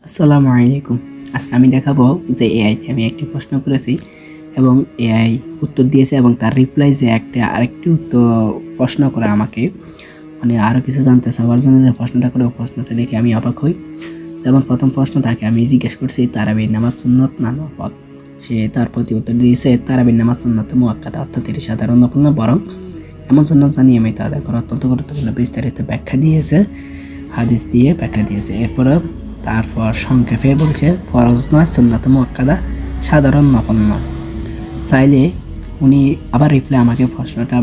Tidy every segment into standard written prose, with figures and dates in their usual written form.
আসসালামু আলাইকুম। আজকে আমি দেখাবো যে এআইতে আমি একটি প্রশ্ন করেছি এবং এআই উত্তর দিয়েছে এবং তার রিপ্লাই যে আরেকটি উত্তর প্রশ্ন করে আমাকে মানে আরও কিছু জানতে চাওয়ার জন্য যে প্রশ্নটা করে ওই প্রশ্নটা দেখে আমি অবাক হই। যেমন প্রথম প্রশ্ন তাকে আমি জিজ্ঞেস করছি তারাবির নামাজ সুন্নত না নফল। সে তার প্রতি উত্তর দিয়েছে তারাবির নামাজ সুন্নতে মুআক্কাদা, অর্থাৎ এটি সাধারণ নফল না, বরং এমন সুন্নত জানিয়ে আমি তা আদায় করা অত্যন্ত গুরুত্বপূর্ণ। বিস্তারিত ব্যাখ্যা দিয়েছে, হাদিস দিয়ে ব্যাখ্যা দিয়েছে। তারপর সংক্ষেপে বলছে ফরজ নয়, সুন্নাতে মুআক্কাদা, সাধারণ নফল নয়। চাইলে উনি আবার রিপ্লাই আমাকে প্রশ্নটা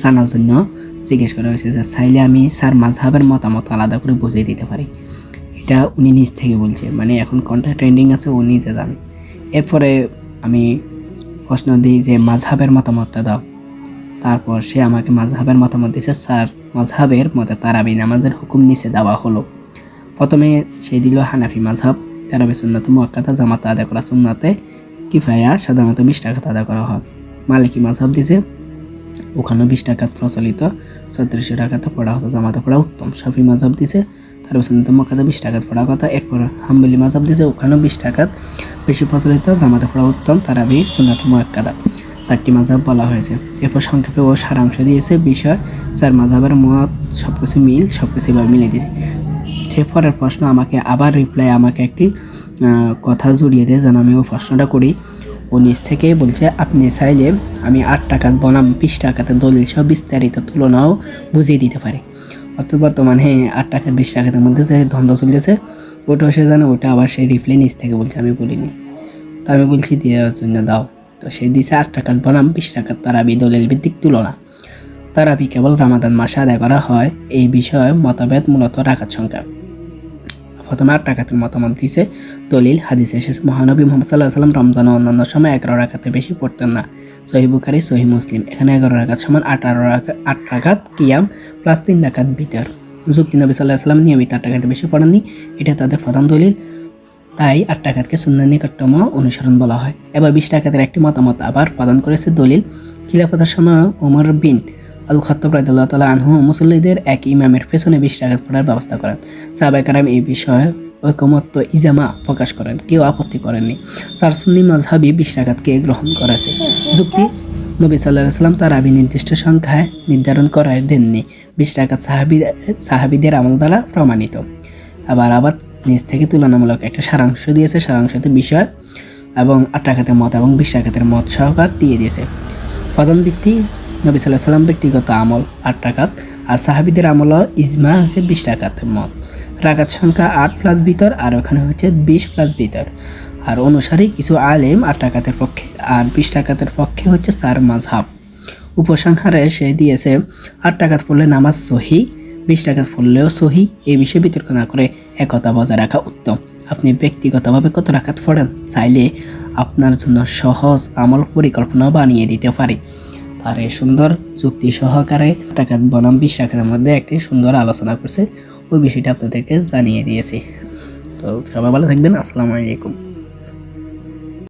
জানার জন্য জিজ্ঞেস করা হয়েছে যে চাইলে আমি স্যার মাযহাবের মতামত আলাদা করে বুঝিয়ে দিতে পারি। এটা উনি নিজ থেকে বলছে, মানে এখন কোনটা ট্রেন্ডিং আছে ও নিজে জানে। এরপরে আমি প্রশ্ন দিই যে মাযহাবের মতামতটা দাও। তারপর সে আমাকে মাযহাবের মতামত দিয়েছে, স্যার মাযহাবের মতে তারাবি নামাজের হুকুম নিচে দেওয়া হলো। প্রথমে সে দিল হানাফি মাযহাব, তারাবি সুন্নাতে মুআক্কাদা, জামাতে আদায় করা সুন্নাতে কিফায়া, সাধারণত 20 টাকাত আদায় করা হয়। মালিকি মাযহাব দিছে, ওখানে 20 টাকাত প্রচলিত, 3400 টাকাতে পড়া হতো, জামাতে পড়া উত্তম। শাফি মাযহাব দিছে তারাবি সুন্নাতে মুআক্কাদা 20 টাকাত পড়া কথা। এরপর হাম্বলি মাযহাব দিছে, ওখানেও 20 টাকাত বেশি প্রচলিত, জামাতে পড়া উত্তম, তারাবি সুন্নাতে মুআক্কাদা। 4টি মাযহাব বলা হয়েছে। এরপর সংক্ষেপে ও সারাংশ দিয়েছে বিষয়, 4 মাযহাবের মত সবকিছু সবকিছু এবার মিলিয়ে দিয়েছে। সে পরের প্রশ্ন আমাকে আবার রিপ্লাই আমাকে একটি কথা জড়িয়ে দেয় যেন আমি ওই প্রশ্নটা করি। ও নিজ থেকেই বলছে আপনি চাইলে আমি 8 টাকাত বনাম 20 টাকাতে দলিল সহ বিস্তারিত তুলনাও বুঝিয়ে দিতে পারি। অর্থাৎ বর্তমানে 8 টাকা 20 টাকার মধ্যে যে দ্বন্দ্ব চলতেছে ওটাও সে জানে, ওটা আবার সেই রিপ্লাই নিজ থেকে বলছে, আমি বলিনি। তো আমি বলছি দেওয়ার জন্য দাও। তো সে দিছে 8 টাকার বনাম 20 টাকার তারাবি দলিল ভিত্তিক তুলনা। তারাবি কেবল রমাদান মাসে আদায় করা হয়, এই বিষয়ে মতভেদ মূলত রাকাত সংখ্যা। প্রথমে 8 টাকাতের মতামত দিয়েছে, দলিল হাদিসে এসেছে মহানবী মুহাম্মদ সাল্লাল্লাহু আলাইহি ওয়াসাল্লাম রমজান ও অন্যান্য সময় 11 রাকাতে বেশি পড়তেন না। সহিহ বুখারী, সহিহ মুসলিম। এখানে 11 রাকাত সমান 8 রাকাত কিয়াম প্লাস 3 রাকাত বিতর। যুক্তি, নবী সাল্লাল্লাহু আলাইহি ওয়াসাল্লাম নিয়মিত 8 টাকাতে বেশি পড়েননি, এটা তাদের প্রধান দলিল। তাই 8 টাকাতকে সুন্নাহ নিকটতম অনুসরণ বলা হয়। এবার 20 টাকাতের একটি মতামত আবার প্রদান করেছে দলিল, খিলাফতের সময় ওমর বিন আল খাত্তাব রাদিয়াল্লাহু তাআলা আনহু মুসল্লিদের এক ইমামের পেছনে 20 টাকাত পড়ার ব্যবস্থা করেন। সাহাবায়ে কেরাম এই বিষয়ে ঐকমত্য ইজামা প্রকাশ করেন, কেউ আপত্তি করেননি। 4 সুন্নি মাযহাবী 20 টাকাতকে গ্রহণ করেছে। যুক্তি, নবী সাল্লাল্লাহু আলাইহি ওয়াসাল্লাম তারাবি নির্দিষ্ট সংখ্যায় নির্ধারণ করায় দেননি, 20 টাকাত সাহাবীদের আমল দ্বারা প্রমাণিত। আবার নিজ থেকে তুলনামূলক একটা সারাংশ দিয়েছে, সারাংশতে বিষয় এবং 8 টাকাতের মত এবং 20 টাকাতের মত সহকার দিয়ে দিয়েছে। প্রধান ভিত্তি নবী সাল্লাল্লাহু আলাইহি ওয়াসাল্লাম ব্যক্তিগত আমল 8 টাকাত, আর সাহাবীদের আমল ইজমা হচ্ছে 20 টাকাতের মত। রাকাত সংখ্যা 8 প্লাস বিতর, আর ওখানে হচ্ছে 20 প্লাস বিতর। আর অনুসারী কিছু আলেম 8 টাকাতের পক্ষে আর 20 টাকাতের পক্ষে হচ্ছে 4 মাযহাব। উপসংহারে সে দিয়েছে 8 টাকাত পড়লে নামাজ সহি, 20 টাকাত পড়লেও সহি। এই বিষয়ে বিতর্ক না করে একতা বজায় রাখা উত্তম। আপনি ব্যক্তিগতভাবে কত রাকাত পড়েন চাইলে আপনার জন্য সহজ আমল পরিকল্পনা বানিয়ে দিতে পারি। আর এই সুন্দর যুক্তি সহকারে টাকাত বনাম 20 টাকার মধ্যে একটি সুন্দর আলোচনা করছে, ওই বিষয়টা আপনাদেরকে জানিয়ে দিয়েছি। তো সবাই ভালো থাকবেন। আসসালামু আলাইকুম।